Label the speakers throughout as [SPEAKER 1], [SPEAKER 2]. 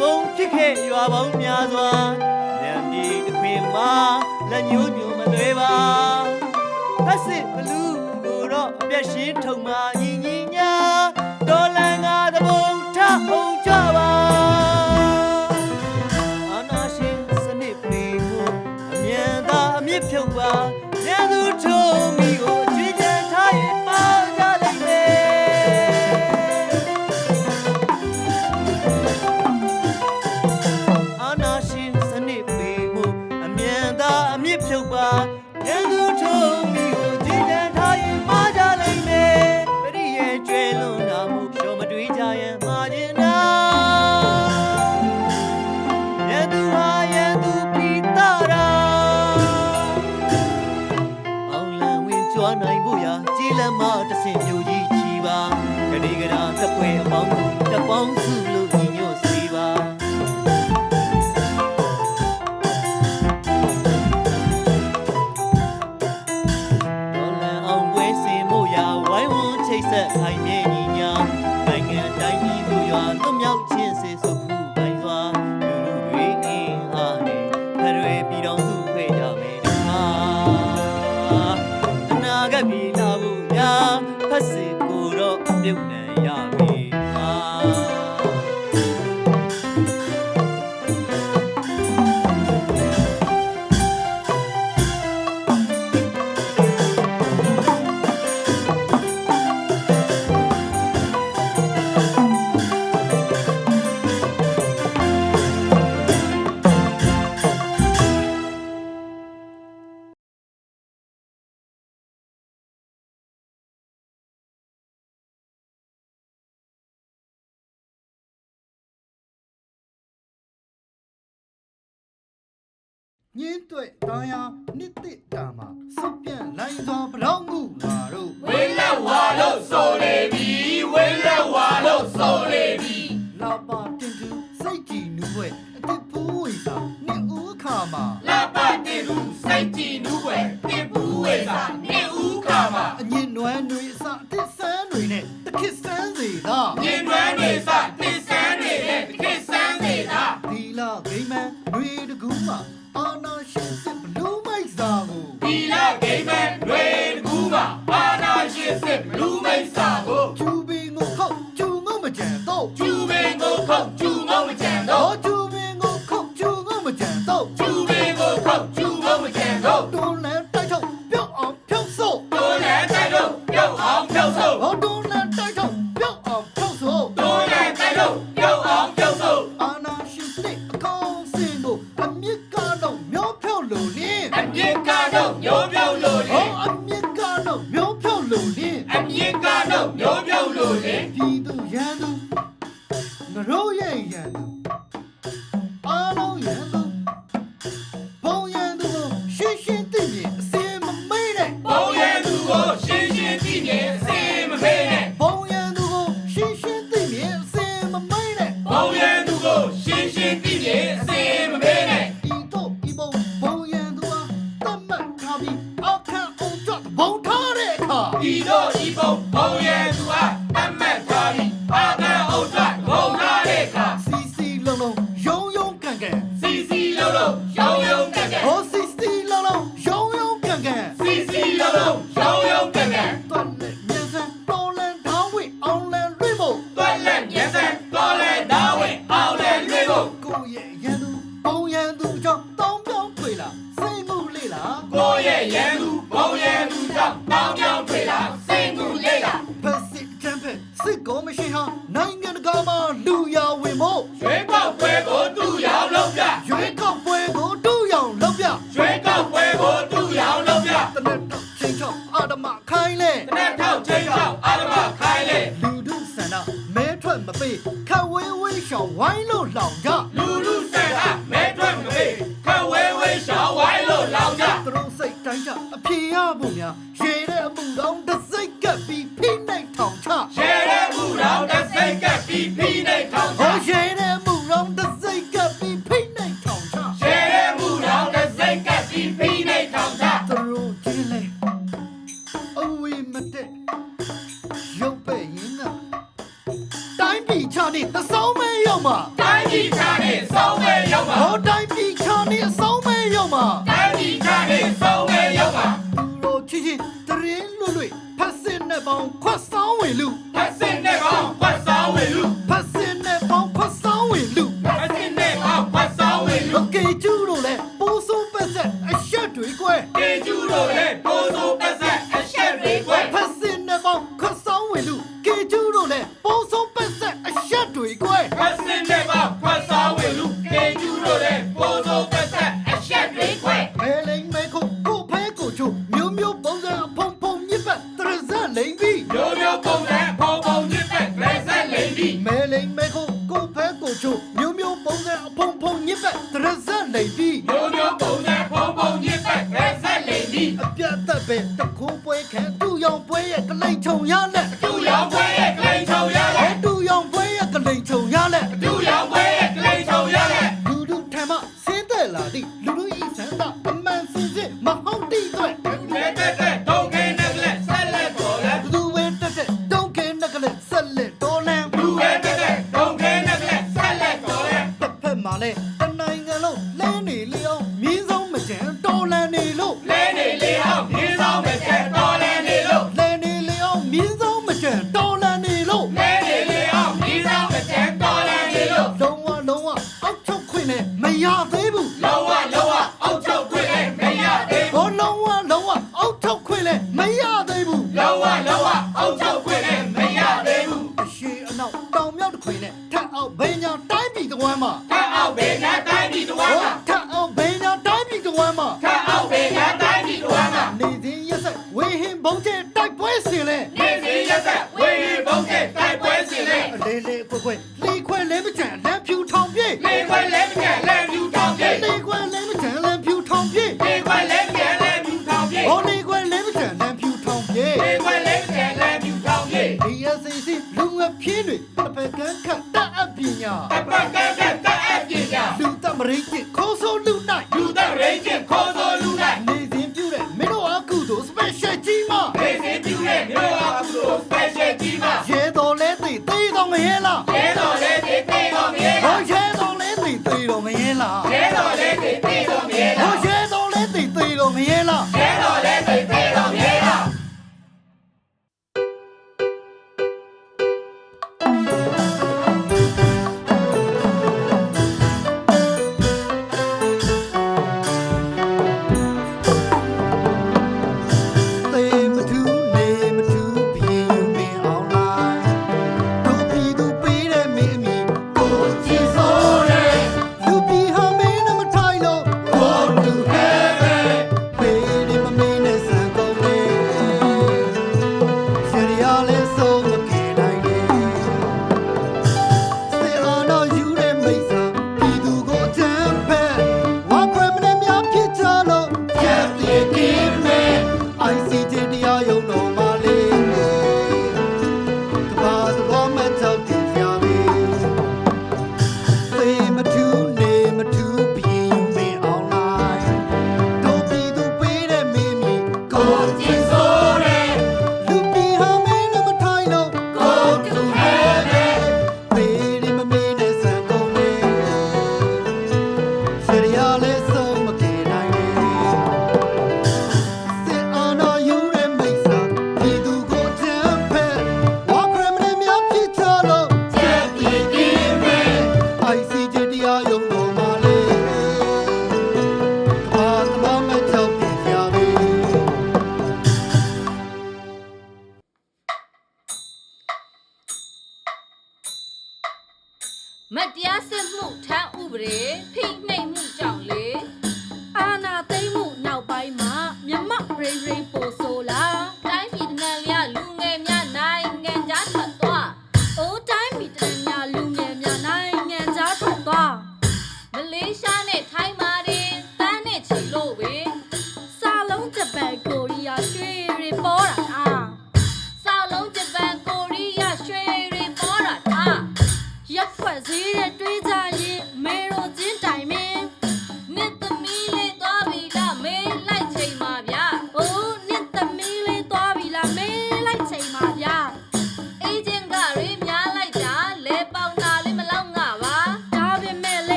[SPEAKER 1] ဘုံဖြစ်ခဲ့ရွာပေါင်းများစွာလမ်းပြေတစ်ခွင်မှာလက်ညှိုးညွှန်မသွေးပါဖက်စစ်ဘလူးကိုတော့အပြက်ရှင်းထုံမှာညီညီညာဒေါ်လန်ကသဘုံထအောင်ကြပါအာနာရှင်စနစ်ပေကိုအမြန်သာအမြင့်ဖြုတ်ပါရန်သူထုံမိကိုအကြွေးကြံထားရင်ပါကြလိမ့်မယ်အာနာရှင်စနစ်ပေကိုအမြန်သာအမြင့်ဖြုတ်ပါရန်သူထုံမိကိုအကြွေးကြံထားရင်ပါကြလိမ့်မယ်ပရိယေကျွဲလွန်တာမှုရှောမတွေးကြရန်မှာကျင်နာရန်သူဟာရန်သူပြီးသားရာအောင်လံဝင်ကြွားနိုင်ဖို့ရာကြည်လမ်းမတဆင်မျိုးကြီးချီပါကတိကရာတပ်ပွဲအပေါင်းကိုတပေါင်းစုလို့ညီညွတ်စေပါဒေါ်လန်အောင်ပွဲစင်ဖို့ရာဝိုင်းဝန်းချိတ်ဆက်ခိုင်မြဲညီညာနိုင်ငံတိုင်းပြည်သူရွာလွတ်မြောက်ခြင်းစေစုခုပိုင်းစွာလူလူတွေအင်းအားနဲ့ဖရွယ်ပြည်တော်စုဖွဲ့ကြမယ်တခါအနာဂတ်ပြည်လာဖို့ရာဖက်စစ်ကိုတော့ပြုတ်နိုင်ရပြီ
[SPEAKER 2] ညင်းတွေ့တာယာနှစ်တစ်တာမှာစုပ်ပြန်လိုင်းစွာပလောင်းမှုငါတို့
[SPEAKER 3] ဝေးလက်ဝါလို့ဆိုလေပြီဝေးလက်ဝါလို့ဆိုလေပြီ
[SPEAKER 2] လာပါတင်သူစိတ်ကြည်နူးွယ်အတစ်ပူးဝေစာနှစ်ဦးခါမှာ
[SPEAKER 3] လာပတင်သူစိတ်ကြည်နူးွယ်တစ်ပူးဝေစာနှစ်ဦးခါမှာ
[SPEAKER 2] အညင်နွမ်းတွေအစအတစ်ဆန်းတွေနဲ့တခစ်ဆန်းစေသာ
[SPEAKER 3] ညင်နွမ်းတွေစတစ်ဆန်းတွေနဲ့တခစ်ဆန်းစေသာ
[SPEAKER 2] ဒီလာဂိမ်းမန်တွေတကူးမှာအာနာရှင်စစ်ဘလူးမိုက်စာကို
[SPEAKER 3] ဒီလာဂိမ်းမန်တွေတကူးမှာအာနာရှင်စစ်ဘလူးမိတ်စာကို
[SPEAKER 2] ကျူပင်ကိုခောက်ကျူငုံမကြံတော့
[SPEAKER 3] ကျူပင်ကိုခောက်ကျူငုံမကြံတော့
[SPEAKER 2] ကျူပင်ကိုခောက်ကျူငုံမကြံတော့
[SPEAKER 3] ကျူပင်ကိုခောက်ကျူငုံမကြံတော့
[SPEAKER 2] တွန်းလန်းတိုက်ထုတ်ပြုတ်အောင်ဖြုတ်ဆို့
[SPEAKER 3] တွန်းလန်းတိုက်ထုတ်ပြုတ်အောင်ဖြုတ်ဆို့
[SPEAKER 2] တွန်းလန်းတိုက်ထုတ်ပြုတ်အောင်ဖြုတ်ဆို့
[SPEAKER 3] တွန်းလန်းတိုက်ထုတ်ပြုတ်အောင်ဖြုတ်ဆို့
[SPEAKER 2] အာနာရှင်စစ်အကောင်းစင်ကိုအမြင့်ကတော့မျောဖြုတ်လို့လင်း
[SPEAKER 3] အမြင့်ကတော့မျိုးပြုတ်လို့လေ
[SPEAKER 2] အမြင့်ကတော့မျောဖြုတ်လို့လင်း
[SPEAKER 3] အမြင့်ကတော့မျိုးပြုတ်လို့လေ
[SPEAKER 2] ပြည်သူရန်သူငရိုးရဲ့ရန်သူအားလုံးရန်သူဘုံရန်သူကိုရှင်းရှင်းသိမြင်အစင်မမေးတဲ့
[SPEAKER 3] ဘုံရန်သူကိုရှင်းရှင်းသိမြင်အစင်မမေးနဲ့
[SPEAKER 2] ဘုံရန်သူကိုရှင်းရှင်းသိမြင်အစင်မမေးတဲ့
[SPEAKER 3] ဘုံရန်သူကိုရှင်းရှင်းသိမြင်အစင်မမေးနဲ့
[SPEAKER 2] ဤတို့ဤဘုံဘုံရန်သူဟာတတ်မှတ်ထားပြီးအခန့်အောင်ကြဘုံထားတဲ့အခါ
[SPEAKER 3] ဤတို့ဤဘုံဘုံရန်သူဟာတတ်မှတ်ထားပြီးအခန့်အောင်ကြဘုံထားတဲ့အခါ
[SPEAKER 2] စီစီလုံးလုံးယုံယုံကန်ကန်
[SPEAKER 3] စီစီလုံးလုံးရောင်ရောင်ကန်ကန်
[SPEAKER 2] ဟောစီစီလုံးလုံးယုံယုံကန်ကန်
[SPEAKER 3] စီစီလုံးလုံးရောင်ရောင်ကန်ကန်
[SPEAKER 2] တွက်လက်မြန်စံတော်လန်ထောင်းဝိအောင်လန်လွိဖို့
[SPEAKER 3] တွက်လက်မြန်စံတော်လန်သားဝင်အောင်လန်လွိဖို့
[SPEAKER 2] ကိုရဲ့ရန်သူဘုံရန်သူကြောင့်တောင်းပြောင်းထွေလာစိတ်မှုလေးလား
[SPEAKER 3] ကိုရဲ့ရန်သူဘုံရန်သူကြောင့်တောင်းပြောင်းထွေလာစိတ်မှုလေးလား
[SPEAKER 2] ဖက်စစ်ချမ်ပီယံစစ်ကောမရှင်ဟာနိုင်ငံတကာမှာလူရဝင်ဖို့
[SPEAKER 3] ရွေးကောက်ပွဲကိုတူရောင်လုပ်ပြ
[SPEAKER 2] ရွေးကောက်ပွဲကိုတူရောင်လုပ်ပြ
[SPEAKER 3] ရွေးကောက်ပွဲကိုတူရောင်လုပ်ပြ
[SPEAKER 2] တနက်တော့ချိန်ချောင်းအာဓမခိုင်းလေ
[SPEAKER 3] တနက်ထောက်ချိန်ချောင်းအာဓမခိုင်းလေ
[SPEAKER 2] လူတို့ဆန္ဒမဲထွက်မပေးခဝဲဝဲရှောင်းဝိုင်းလို့လောင်ကြ
[SPEAKER 3] လူလူဆန္ဒမဲထွက်မပေးခဝဲဝဲရှောင်းဝိုင်းလို့လောင်ကြ
[SPEAKER 2] သူတို့စိတ်တိုင်းကြအဖြေရဖို့များရေတဲ့အမှုတော်တစ်စိတ်ကပ်ပြီးဖိနှိပ်ထောင်ချ
[SPEAKER 3] ရေတဲ့မှုတော်တစ်စိတ်ကပ်ပြီးဖိနှိပ်ထောင်ချ
[SPEAKER 2] ရေတဲ့မှုတော်တစ်စိတ်ကပ်ပြီးဖိနှိပ်ထောင်ချ
[SPEAKER 3] ရေတဲ့မှုတော်တစ်စိတ်ကပ်ပြီးဖိနှိပ်ထောင်ချ
[SPEAKER 2] သူတို့ကျင်းလေအဝေးမတက်ရုပ်ပဲရင်ကတိုင်းပြည်ချနေသစောင်းမဲရောက်မှာ
[SPEAKER 3] တိုင်းပြ ပြည်ချာနေဆုံးမဲ့ရောက်ပါ
[SPEAKER 2] ဟောတိုင်းပြည်ချာနေအဆုံးမဲရောက်မှာ
[SPEAKER 3] တိုင်းပြည်ချာနေဆုံးမဲ့ရောက်ပါ
[SPEAKER 2] သူတို့ချင်းတရင်လွတ်ဖတ်စစ်နဲ့ပေါင်းခွတ်ဆောင်ဝင်လူ
[SPEAKER 3] ဖက်စစ်နဲ့ပေါင်းဖွက်ဆောင်ဝင်လူ
[SPEAKER 2] ဖတ်စစ်နဲ့ပေါင်းခွတ်ဆောင်ဝင်လူ
[SPEAKER 3] ဖက်စစ်နဲ့ပေါင်းဖွက်ဆောင်ဝင်လူ
[SPEAKER 2] ကေကျူးတို့လည်းပိုးစိုးပတ်ဆက်အရှက်တွေကွယ်
[SPEAKER 3] တေကျူတို့လည်းပိုးစိုးပတ်ဆက်အရှက်တွေကွယ်
[SPEAKER 2] ဖတ်စစ်နဲ့ပေါင်းခွတ်ဆောင်ဝင်လူကေကျူးတို့လည်းပိုးစိုးပတ်ဆက်အရှက်တွေကွယ်
[SPEAKER 3] ဖက်စစ်နဲ့ပေါင်းဖွက်ဆောင်ဝင်လူတေကျူတို့လည်းပိုးစိုးပတ်ဆက်အရှက်တွေကွယ်
[SPEAKER 2] မဲလိန်မဲခုကိုဖဲကိုချိုမျိုးမျိုးပုံစံဖုံဖုံညစ်ပတ်တရဇက်လိန်ပြီး
[SPEAKER 3] မျိုးမျိုးပုံစံပုံပုံညစ်ပတ်လက်ဆက်လိမ့်ပြီး
[SPEAKER 2] မဲလိန်မဲခုကိုဖဲကိုချိုမျိုးမျိုးပုံစံဖုံဖုံညစ်ပတ်တရဇက်လိန်ပြီး
[SPEAKER 3] မျိုးမျိုးပုံစံပုံပုံညစ်ပတ်လက်ဆက်လိမ့်ပြီး
[SPEAKER 2] အပြတ်သက်ပဲတခိုးပွဲခံတူရောင်ပွဲရဲ့ကလိန်ချုံရလက်
[SPEAKER 3] သူရောင်ပွဲရဲ့ကလိန်ချုံရလက်
[SPEAKER 2] တူရောင်ပွဲရဲ့ကလိန်ချုံရလက်
[SPEAKER 3] သူရောင်ပွဲရဲ့ကလိန်ချုံရလက်
[SPEAKER 2] လူလူထံမှဆင်းသက်လာသည့်လူလူဤဆန္ဒအမှန်စင်စစ်မဟုတ်တိအတွက်
[SPEAKER 3] လက်တက်ဒုံခဲနဲ့လက်ဆက်လက်တော်လက်
[SPEAKER 2] လူဝဲတက်တဲ့တုံးကဲနက်ကလေးဆက်လက်တော်လန်
[SPEAKER 3] လူပဲတက်ဒုံခဲနဲ့လက်ဆက်လက်တော်လက်
[SPEAKER 2] တစ်ဖက်မှာလဲတနိုင်ငံလုံးလဲနေလျောင်းမြင်းဆုံးမကြံတော်လန်နေလို့
[SPEAKER 3] လဲနေလေအောင်မြင်းဆောင်မဲ့ချက်တော်လဲနေလို့
[SPEAKER 2] လဲနေလျောင်းမြင်းဆုံးမကြံတော်လန်နေလို့
[SPEAKER 3] လဲနေလေအောင်မြင်းဆောင်မဲ့ချက်တော်လဲနေလို့
[SPEAKER 2] လုံးဝအောက်ချုပ်ခွင့်နဲ့မရသေးဘူး
[SPEAKER 3] လောဝအောက်ချုပ်ခွင့်နဲ့မရသေးဘူး
[SPEAKER 2] ဟောလုံးဝအောက်ချုပ်ခွင့်နဲ့မရသေးဘူး
[SPEAKER 3] လောဝအောက်ချုပ်ခွင့်နဲ့မရသေးဘူး
[SPEAKER 2] အရှိအနောက်တောင်မြောက်တစ်ခွင်နဲ့ထက်အောင်ဘိညာတိုင်းပြည်တဝမ်းမှာ
[SPEAKER 3] ထအောက်ဘေးညာတိုင်းပြည်တော်မှာ
[SPEAKER 2] ထက်အောင်ဘိညာတိုင်းပြည်တဝမ်းမှာ
[SPEAKER 3] ထအောက်ဘေးညာတိုင်းပြည်တော်မှာ
[SPEAKER 2] နေစဉ်ရက်ဆက်ဝေဟင်ဘုံကျဲတိုက်ပွဲစင်လဲ
[SPEAKER 3] နေစီရက်ဆက်ဝေးဘုံကျတိုက်ပွဲစီလေ
[SPEAKER 2] အလေးလေးခွဲလီခွဲလဲမကြံလမ်းဖြူထောင်ပြေး
[SPEAKER 3] လေခွဲလဲမကျန်လဲမြူထောင်ပြေ
[SPEAKER 2] လီခွဲလဲမကြံလမ်းဖြူထောင်ပြေး
[SPEAKER 3] လေခွဲလဲမကျန်လဲမြူထောင်ပြေ
[SPEAKER 2] ဟောလီခွဲလဲမကြံလမ်းဖြူထောင်ပြေး
[SPEAKER 3] လေခွဲလဲမကျန်လဲမြူထောင်ပြေ
[SPEAKER 2] ဒီရစီစီလူငယ်ဖြင်းတွေတစ်ဖက်ကန်းခတ်တတ်အပ်ပညာ
[SPEAKER 3] အပတ်ကတက်အပ်ပညာ
[SPEAKER 2] လူတမရိတ်ချစ်ခိုးဆိုးလူနိုင်
[SPEAKER 3] လူတဲ့ရိတ်ချင်းခေါ်ဆိုလူလိုက်
[SPEAKER 2] နေစဉ်ပြုတဲ့မင်းတို့အကူတို့ special ကြီးမ
[SPEAKER 3] နေစီပြူရဲ့မျိုးအကူတို့ special ကြီးမှာ
[SPEAKER 2] ရဲတော်လဲသိသေးတော့မရဲလား
[SPEAKER 3] ရဲတော်လေးတေးသေးတော်မြေ
[SPEAKER 2] ဟောရဲတော်လဲသိသေးတော့မရဲလား
[SPEAKER 3] ရဲတော်လေးတေးသေးတော်မြေ
[SPEAKER 2] ဟောရဲတော်လဲသိသေးတော့မရဲလား
[SPEAKER 3] ရဲတော်လေးတေးသေးတော်မြေလား
[SPEAKER 2] သေမထူးနေမထူးပြေယူမင်းအောင်လိုက်တို့ပြည်သူပေးတဲ့မင်းအမိကိုကြည်စိုးတယ်လူပြည်ဟာမင်းနဲ့မထိုင်လို့
[SPEAKER 3] ကိုတူဟဲပဲ
[SPEAKER 2] ပေးတယ်မမင်းနဲ့စံကုန်လေစရီယာလဲဆုံးမကေနိုင်လေစေအာနာယူတဲ့မိစ္ဆာပြည်သူကိုချမ်းဖက်ဝါခွဲမနဲ့များဖြစ်ကြလို့
[SPEAKER 3] ချက်ပြေကင်းမဲ
[SPEAKER 2] ICJ တရားရုံးတော်မှာလေကဘာတော်မချောက်တင်ကြပြီသေမထူးနေမထူးပြေယူမင်းအောင်လိုက်တို့ပြည်သူပေးတဲ့မင်းမီ
[SPEAKER 3] ကိုကြည်စိုးတယ်
[SPEAKER 2] လူပြည်ဟာမင်းနဲ့မထိုင်လို့
[SPEAKER 3] ကိုတူဟဲပဲ
[SPEAKER 2] ပေးတယ်မမင်းနဲ့စံကုန်လေစရီယာလဲဆုံးမကေနိုင်လေစစ်အာဏာယူတဲ့မိစ္ဆာပြည်သူကိုချမ်းဖက်ဝါခရမနဲ့များဖြစ်ကြလို့
[SPEAKER 3] ချက်ပြေကင်းမဲ
[SPEAKER 2] ICJ တရားရုံးတော်မှာလေကဘာတော်မချောက်တင်ကြပြီ
[SPEAKER 4] မတရားစစ်မှုထမ်းဥပဒေဖိနှိပ်မှုကြောင့်လေအာနာသိမ့်မှုနောက်ပိုင်းမှာမြမရိန်ရိန်ပိုဆိုလာတိုင်းပြည်တနန်လျာလူငယ်များနိုင်ငံသားထွက်သွားအိုးတိုင်းပြည်တနန်လျာလူငယ်များနိုင်ငံသားထွက်သွားမလေးရှားနဲ့ထိုင်းမာတင်တန်းနဲ့ချီလို့ပဲစာလုံးဂျပန်ကိုရီးယားရွှေတွေပေါ်တာအားစာလုံးဂျပန်ကိုရီးယားရွှေတွေပေါ်တာအား ရက်ွက်စည်းတဲ့တွေးကြရင်မေရိုချင်းတိုင်မင်းနှစ်သမီးလေးသွားပြီလားမေးလိုက်ချိန်မှာဗျာအိုးနှစ်သ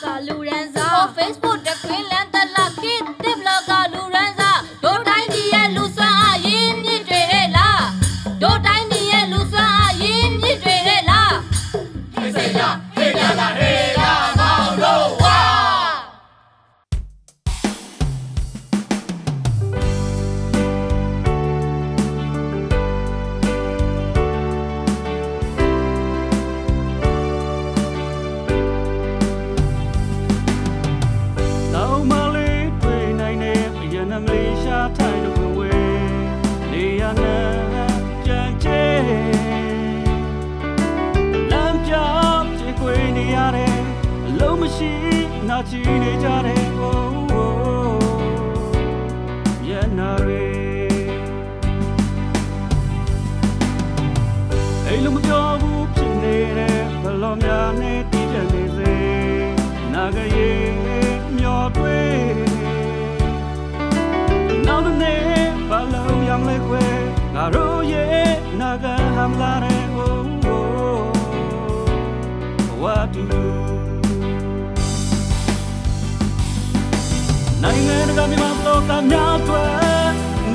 [SPEAKER 4] ကလူရန်စာ Facebook တခွင်းလန်းတလာခေတ်တစ်ဘလော့ကလူရန်စာတို့တိုင်းပြည်ရဲ့လူစွမ်းအားရင်းမြစ်တွေရဲ့လားတို့တိုင်းပြည်ရဲ့လူစွမ်းအားရင်းမြစ်တွေရဲ့လား
[SPEAKER 3] ဟေးစိတ်ရဟေးရလာဟေးရမောင်တို့ဝါ
[SPEAKER 5] လောင်မလေးတွေ့နိုင်တဲ့အရင်နမလေးရှာထိုင်လို့ဝဲနေရနဲ့ကြံကျဲလမ်းပြောင်းချေခွေနေရတယ်အလုံးမရှိနာချီနေကြတယ်ဟိုရနာရီအိမ်လုံးမပြောဘူးဖြစ်နေတဲ့ဘလောများနဲ့တည်ကြနေစေနာဂရေမျောတွေ့နောက်တစ်နေ့ဘာလို့ရမလဲခွဲငါတို့ရဲ့နာဂဟမ်လာတဲ့ what to do နိုင်ငံတကာမြန်မာတော့ကများတွေ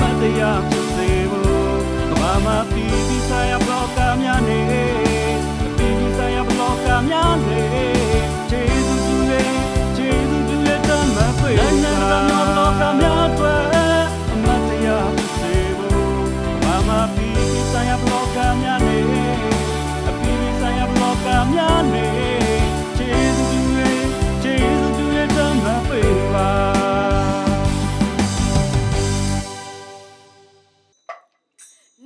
[SPEAKER 5] မတရားဖြစ်စေဖို့ကမ္ဘာမှာပြည်သူဆိုင်ရာဘလော့ကများနေပြည်သူဆိုင်ရာဘလော့ကများနေကျေးဇူးပြုရဲ့တမ်းမဖွေနိုင်ငံတကာမြန်မာတော့ကများတွေမတရားဖြစ်စေဖို့ကမ္ဘာမှာပြည်သူဆိုင်ရာဘလော့ကများနေပြည်သူဆိုင်ရာဘလော့ကများနေကျေးဇူးပြုရဲ့တမ်းမဖွေပါ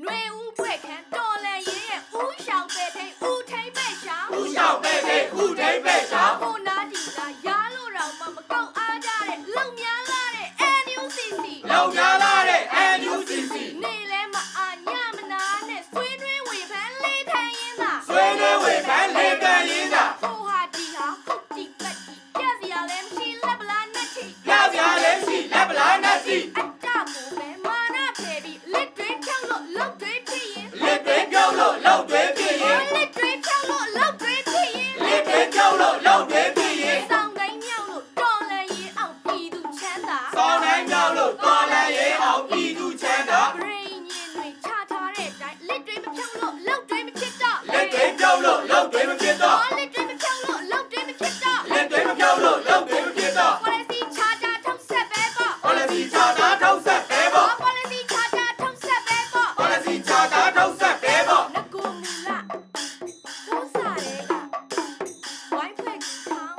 [SPEAKER 4] ຫນွေဦးဖွဲ့ခန်းတော်လန်ရင်ရဲ့ဦးရှောက်ပဲထိန်ဦးထိန်ပဲရှောင်း
[SPEAKER 3] ဦးလျှောက်ပဲတဲ့ဦးထိပ်ပဲချောင်း
[SPEAKER 4] ကိုနာဒီကရားလို့တော့မကောက်အားကြတဲ့လုံများလာတဲ့ NUCC
[SPEAKER 3] လောင်များလာတဲ့ NUCC
[SPEAKER 4] နေလဲမအာညမနာနဲ့ဆွေးနွေးဝေဖန်လေးထိုင်ရင်သာ
[SPEAKER 3] ဆွေးနွေးဝေဖန်လေးကန်ရင်းသာ
[SPEAKER 4] ဟိုဟာဒီဟာဟုတ်ဒီကတ်ဒီပြစရာလည်းမရှိလက်ပလာနဲ့ချီ
[SPEAKER 3] ပြပြလေးရှိလက်ပလားနဲ့စီ
[SPEAKER 4] အတမို့ပဲမာနဖယ်ပြီးလက်တွေဖြောက်လို့လောက်တွေဖြစ်ရင်
[SPEAKER 3] လက်တွေပြုတ်လို့လောက်တွေဖြစ်ရင်
[SPEAKER 4] လက်တွေဖြောက်လို့လောက်တွေဖြစ်ရင်
[SPEAKER 3] လက်တွေပြုတ်လို့လောက်တွေဖြစ်ရင်
[SPEAKER 4] စောင်းတိုင်းမြောက်လို့တော်လန်ရင်အောင်ပြည်သူချမ်းသာ
[SPEAKER 3] စောင်းတိုင်းမြောက်လို့တော်လန်ရေးအောင်ပြည်သူချမ်းသာ
[SPEAKER 4] ဂရိညင်တွေချထားတဲ့အတိုင်းလက်တွေမဖြောက်လို့လောက်တွေမဖြစ်တော့
[SPEAKER 3] လက်တွေပြုတ်လို့လောက်တွေမဖြစ်တော့
[SPEAKER 4] လက်တွေမဖြောက်လို့လောက်တွေမဖြစ်တော့
[SPEAKER 3] လက်တွေမပြုတ်လို့လောက်တွေမဖြစ်တော့
[SPEAKER 4] policy ချတာထုတ်ဆက်ပဲပေါ့
[SPEAKER 3] policy ချတာထုတ်ဆက်ပဲပေါ့
[SPEAKER 4] policy ချတာထုတ်ဆက်ပဲပေါ့
[SPEAKER 3] policy ချတာထုတ်ဆက်ပဲပေါ့
[SPEAKER 4] ငကူမူလာဒုစားရဲကဝိုင်းဖက်ကြီးထောင်း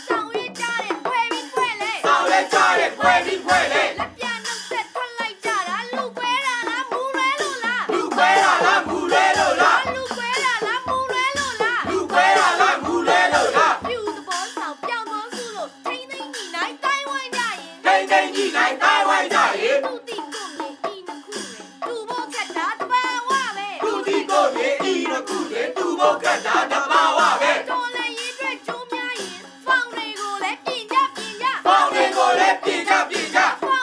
[SPEAKER 4] ဆောင်ရကြတဲ့ခွဲပြီးခွဲလေ
[SPEAKER 3] စောင်းလက်ချတဲ့ခွဲပြီးခွဲလေ
[SPEAKER 4] လက်ပြနှုတ်ဆက်ထွက်လိုက်ကြတာလူခွဲတာလားမူရဲလို့လား
[SPEAKER 3] လူခွဲတာလားမူလဲလို့လား
[SPEAKER 4] လူခွဲတာလားမူရဲလို့လား
[SPEAKER 3] လူခွဲတာလားမူလဲလို့လား
[SPEAKER 4] ပြူသဘောဆောင်ပြောင်းသွားစုလို့ထိမ့်သိမ့်ညီနိုင်တိုင်းဝိုင်းကြရင်
[SPEAKER 3] ထိန်ထိန်ကြီးနိုင်တိုင်းဝိုင်းကြရေ
[SPEAKER 4] သူတိကိုမြေဤနှစ်ခုရယ်သူဘောကတာတဘာဝပဲ
[SPEAKER 3] သူဒီကိုမြေဤရခုတွေသူဘုတ်ကတာတဘာဝပဲ
[SPEAKER 4] တော်လည်းရေးအတွက်ကျိုးများရင်ဖောင်တွေကိုလည်းပြင်ကြ
[SPEAKER 3] ပေါင်းတွေကိုလည်းပြင်ကြပြင်ကြ
[SPEAKER 4] ဖောင်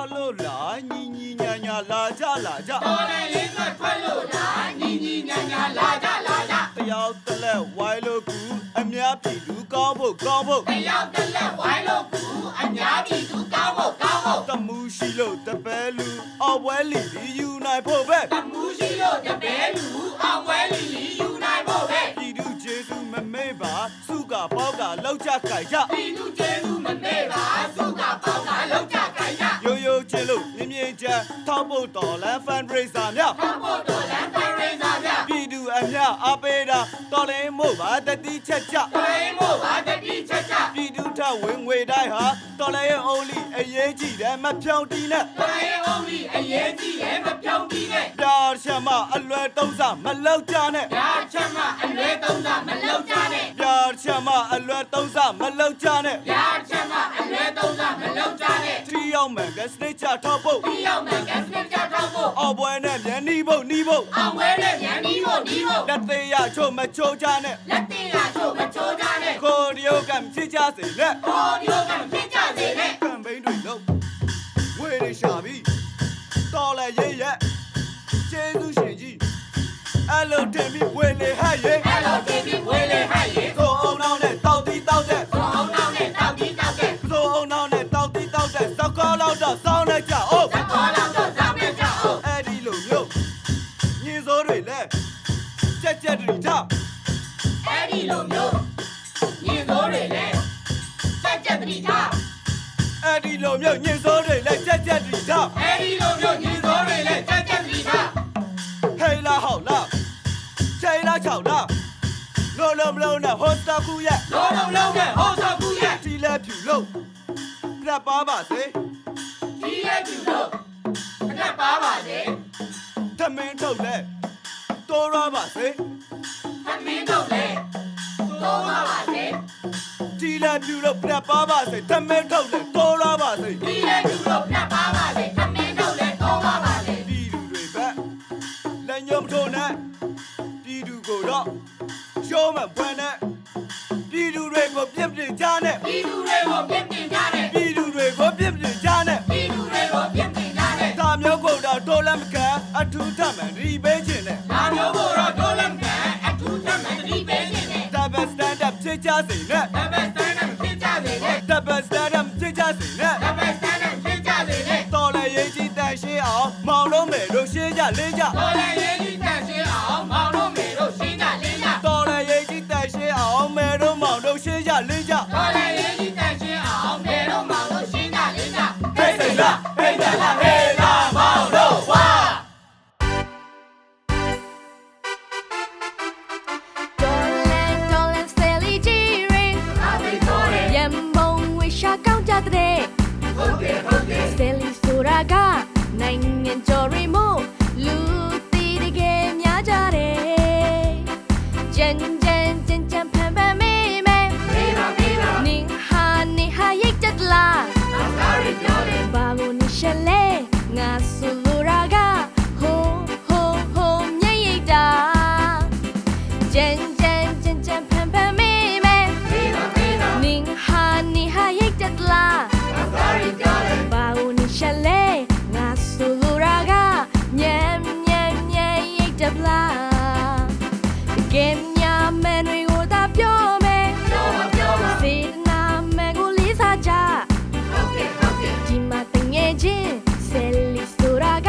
[SPEAKER 5] ထွက်လို့လားညီညီညာညာလာကြလာကြ
[SPEAKER 3] တော်လည်းရေးအတွက်ထွက်လို့လားညီညီညာညာလာကြလာကြ
[SPEAKER 5] တယောက်တစ်လက်ဝိုင်းလို့ကူအများပြည်သူကောင်းဖို့ကောင်းဖို့
[SPEAKER 3] တယောက်တစ်လက်ဝိုင်းလို့ကူအများပြည်သူကောင်းဖို့ကောင်းဖို့
[SPEAKER 5] တမှုရှိလို့တပယ်လူအော်ပွဲလီလီယူနိုင်ဖို့ပဲ
[SPEAKER 3] တမှုရှိလို့တပည့်လူအောင်ဝဲလီလီယူနိုင်ဖို့ပဲ
[SPEAKER 5] ပြည်သူကျေးဇူးမမေ့ပါစုကပေါက်ကလောက်ကြကြိုက်ကြ
[SPEAKER 3] ပြည်သူကျေးဇူးမမေ့ပါစုကပေါက်ကလောက်ကြကြရ
[SPEAKER 5] ရိုးရိုးချင်းလို့မြင်မြင်ချမ်းထောက်ဖို့တော်လန် fundraiser များ
[SPEAKER 3] ထောက်ဖို့တော်လမ်းဖန်ရိစာပြ
[SPEAKER 5] ပြည်သူအများအားပေးတာတော်လင်းမို့ပါတတိချက်ကြ
[SPEAKER 3] တိုင်းမို့ပါတတိချက်ချက်
[SPEAKER 5] ပြည်သူထဝင်ငွေတိုင်းဟာတော်လင်းရဲ့အုံးလီအရေးကြီးတယ်မဖြောင်းတီးနဲ့
[SPEAKER 3] တိုင်းအောင်လီအရေးကြီးရဲ့မပြောင်းပြီးနဲ့
[SPEAKER 5] ပြာချက်မအလွယ်တုံးစားမလောက်ကြနဲ့
[SPEAKER 3] ညာချက်မှအလွဲသုံးစားမလောက်ကြနဲ့
[SPEAKER 5] ပြာချက်မအလွယ်တုံးစားမလောက်ကြနဲ့
[SPEAKER 3] ညာချက်မှအလွဲသုံးစားမလောက်ကြနဲ့
[SPEAKER 5] ထီရောက်မှန်ကစနစ်ချထောက်ဖို့
[SPEAKER 3] ဒီရောက်မှကစနစ်ကြတော့ဖို့
[SPEAKER 5] အော်ပွဲနဲ့မြန်နီးဖို့နီးဖို့
[SPEAKER 3] အောင်ဝဲနဲ့ညံဒီဖို့ဒီဖို့
[SPEAKER 5] လက်သေးရချို့မချိုးကြနဲ့
[SPEAKER 3] လက်တင်ရချို့မချိုးကြနဲ့
[SPEAKER 5] ကိုဒီယိုကံဖြစ်ကြစေနဲ့
[SPEAKER 3] ဟောဒီလိုကဖြစ်ကြစေနဲ့
[SPEAKER 5] ကမ်ပိန်းတွေလုပ်ဝေးရရှာပြီးတော်လည်းရေးရဲ့ကျေးဇူးရှင်ကြီးအဲ့လိုတင်ပြီးဝေးလေဟဲ့ရဲ့
[SPEAKER 3] အဲ့လိုတင်ပြီးဝေးလေဟဲ့ရေ
[SPEAKER 5] ကိုအောင်နောက်နဲ့တောက်တီးတောက်တဲ့
[SPEAKER 3] ကိုအောင်နောက်နဲ့တောက်ပြီးတောက်တဲ့
[SPEAKER 5] ကိုအောင်နောက်နဲ့တောက်တီးတောက်တဲ့စောက်ကောင်းလောက်တော့စောင်းလိုက်ကြအောင်
[SPEAKER 3] သကောလောက်တော့ဇာမဲ့ကြအောင်
[SPEAKER 5] အဲ့ဒီလိုမျိုးညင်စိုးတွေလည်းကြက်ကြက်တွေထား
[SPEAKER 3] အဲ့ဒီလိုမျိုးညီစိုးတွေလည်းစက်ချက်တတိထား
[SPEAKER 5] အဲ့ဒီလိုမျိုးညင်စိုးတွေလည်းကြက်ကြက်တွေထား
[SPEAKER 3] အဲ့ဒီလိုမျိုးညီစိုးတွေလည်းစက်ချက်တတိထား
[SPEAKER 5] ဟေးလာဟောက်လာချေလာချောက်လာလုံးလုံးမလုံးနဲ့ဟောစတာကူရဲ့
[SPEAKER 3] လုံးလုံးလုံးနဲ့ဟောတော့ကူရဲ့
[SPEAKER 5] ဒီလက်ဖြူလို့ပြတ်ပါပါစေ
[SPEAKER 3] ဒီရဲ့သူတို့ခဏပါပါလေ
[SPEAKER 5] သမင်းထုတ်လဲတိုးရပါစေ
[SPEAKER 3] သမင်းတို့လည်းတော့ပါပါလေ
[SPEAKER 5] ဒီလက်ဖြူလို့ပြတ်ပါပါစေသမင်းထုတ်လဲတိုးရပါစေ
[SPEAKER 3] ဒီရဲ့သူတို့ခဏပါပါလေသမင်းတို့လည်းတော့ပါပါလေ
[SPEAKER 5] ပြည်သူတွေပဲလက်ညှိုးမထိုးနဲ့ပြည်သူကိုတော့ရှုံးမှဖွင့်နဲ့ပြည်သူတွေကိုပြစ်ပြစ်ကြနဲ့
[SPEAKER 3] ပြည်သူတွေကိုပြစ်တင်ကြတယ်
[SPEAKER 5] ပြည်သူတွေကိုပြစ်ပြစ်ကြနဲ့
[SPEAKER 3] ပြည်သူတွေကိုပြစ်တင်ကြတယ်
[SPEAKER 5] ဒါမျိုးကိုတော့တိုးလက်မကန်အထူးထမှန်ရီပေးခြင်းနဲ့
[SPEAKER 3] ဒါမျိုးကိုတော့ဒိုးလက်ကန်အထူးသတ်မှတ်တတိပေးနေတယ်
[SPEAKER 5] double stand up ဖြစ်ကြစေနဲ့
[SPEAKER 3] ဒါပဲစတန်နဲ့ဖြစ်ကြစေနဲ့
[SPEAKER 5] double stand up ဖြစ်ကြစေနဲ့
[SPEAKER 3] ဒါပဲစတန်နဲ့ဖြစ်ကြစေနဲ့
[SPEAKER 5] တော်လည်းရေးကြီးတန်ရှင်းအောင်မောင်လုံးမယ်တို့ရှင်းကြလေးကြ
[SPEAKER 3] တော်လည်းရေးကြီးတန်ရှင်းအောင်မောင်တို့မေတို့ရှင်းကြလေးကြ
[SPEAKER 5] တော်လည်းရေးကြီးတန်ရှင်းအောင်မယ်တို့မောင်တို့ရှင်းကြလေးကြ
[SPEAKER 3] တော်လည်းရေးကြီးတန်ရှင်းအောင်မေတို့မောင်တို့ရှင်းကြလေးကြ
[SPEAKER 5] ဟေးစိတ်လားဟေးကြလားဟေးလား
[SPEAKER 3] မောင်တို့ဝါ
[SPEAKER 4] Dollar Sally G-Ring
[SPEAKER 3] အဘိတော်ရဲ့
[SPEAKER 4] Yambong Wisha ကောင်းကြတဲ့
[SPEAKER 3] ဟုတ်တယ်ဟုတ်တယ်
[SPEAKER 4] Sally ဆိုတာကနိုင်ငံကျော်ရီမို့လူတီတကယ်များကြတယ်ကြမ်းကြမ်းကြမ်းကြမ်းဖန်ဖန်မေးမေး
[SPEAKER 3] မေးပါမေးပါ
[SPEAKER 4] နင်ဟာရိတ်တက်လား
[SPEAKER 3] I'm sorry ပြောတယ်
[SPEAKER 4] ဘာလို့နေရှလဲငါဆိုလိုတာကဟိုမြိတ်ရိတ်တာကြမ်းကြမ်းကြမ်းကြမ်းဖန်ဖန်မေးမေး
[SPEAKER 3] မေးပါမေးပါ
[SPEAKER 4] နင်ဟာရိတ်တက်လား
[SPEAKER 3] I'm sorry ပြောတယ်
[SPEAKER 4] ဘာလို့နေရှလဲငါဆိုလိုတာကညံရိတ်တက်လားတကယ်များမယ်တွေကိုသာပြောမယ်
[SPEAKER 3] ပြောပါပြောပါ
[SPEAKER 4] စေတနာမယ်ကိုလေးစားကြ
[SPEAKER 3] ဟုတ်တယ်ဟုတ်တယ်
[SPEAKER 4] ဒီမှာတငယ်ချင်းဆယ်လီဆိုတာက